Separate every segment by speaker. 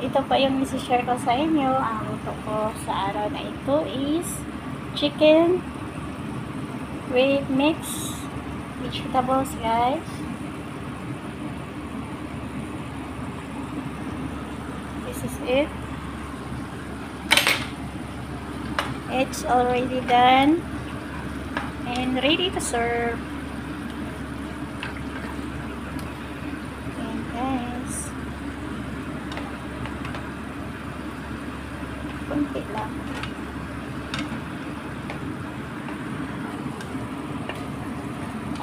Speaker 1: ito po yung isi-share ko sa inyo. Ang luto ko sa araw na ito is chicken with mixed vegetables, guys. This is it. It's already done and ready to serve. And guys, kunti lang.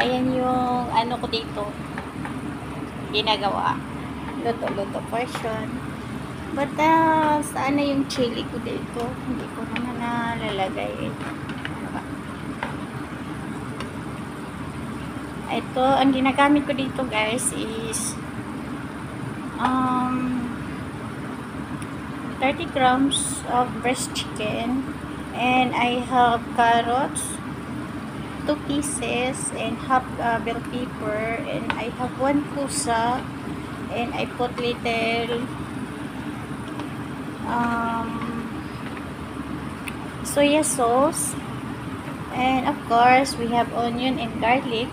Speaker 1: Ayan yung ano ko dito ginagawa, luto-luto portion. But saan na yung chili ko dito? Hindi ko naman nalalagay. Ano ba? Ito, ang ginagamit ko dito guys is 30 grams of breast chicken, and I have carrots 2 pieces, and half bell pepper, and I have 1 pusa, and I put little soya sauce, and of course we have onion and garlic,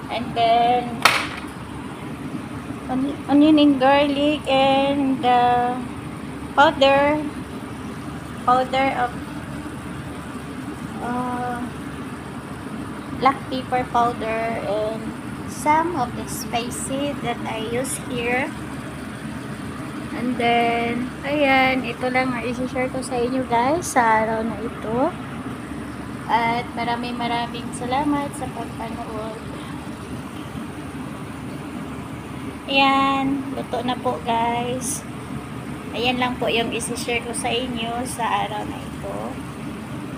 Speaker 1: and then onion and garlic, and powder of black pepper powder, and some of the spices that I use here. And then, ayan, ito lang ang isi-share ko sa inyo guys sa araw na ito. At maraming salamat sa pagpanood. Ayan, luto na po guys. Ayan lang po yung isi-share ko sa inyo sa araw na ito.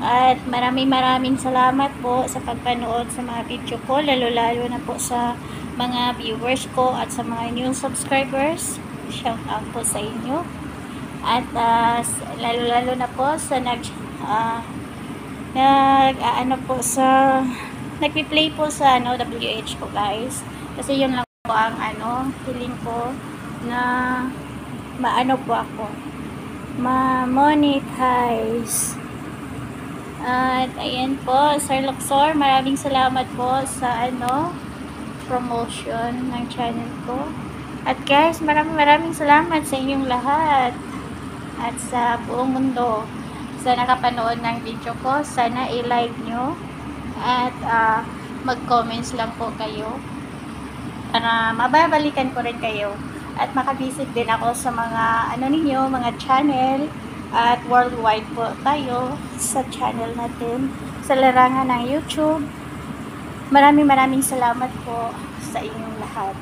Speaker 1: At maraming salamat po sa pagpanood sa mga video ko, lalo na po sa mga viewers ko at sa mga new subscribers. Shout out po sa inyo. At lalo na po sa nagpi-play po sa WH ko guys. Kasi yun lang po ang feeling ko na maano po ako, ma-monetize. At ayan po, Sir Luxor, maraming salamat po sa promotion ng channel ko. At guys, maraming salamat sa inyong lahat at sa buong mundo sa nakapanood ng video ko. Sana i-like nyo at mag-comments lang po kayo para mababalikan ko rin kayo at makabisit din ako sa mga mga channel. At worldwide po tayo sa channel natin sa larangan ng YouTube. Maraming salamat po sa inyong lahat.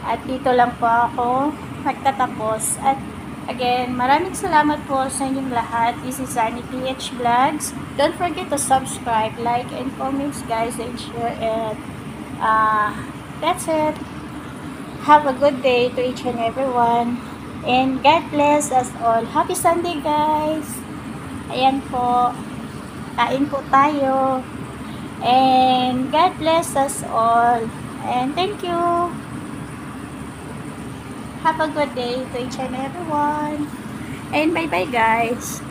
Speaker 1: At dito lang po ako magtatapos. At again, maraming salamat po sa inyong lahat. This is Zanny PH Vlogs. Don't forget to subscribe, like, and comments guys, and share. And that's it. Have a good day to each and everyone. And God bless us all. Happy Sunday guys. Ayan po. Kain po tayo. And God bless us all. And thank you. Have a good day to each and everyone. And bye-bye guys.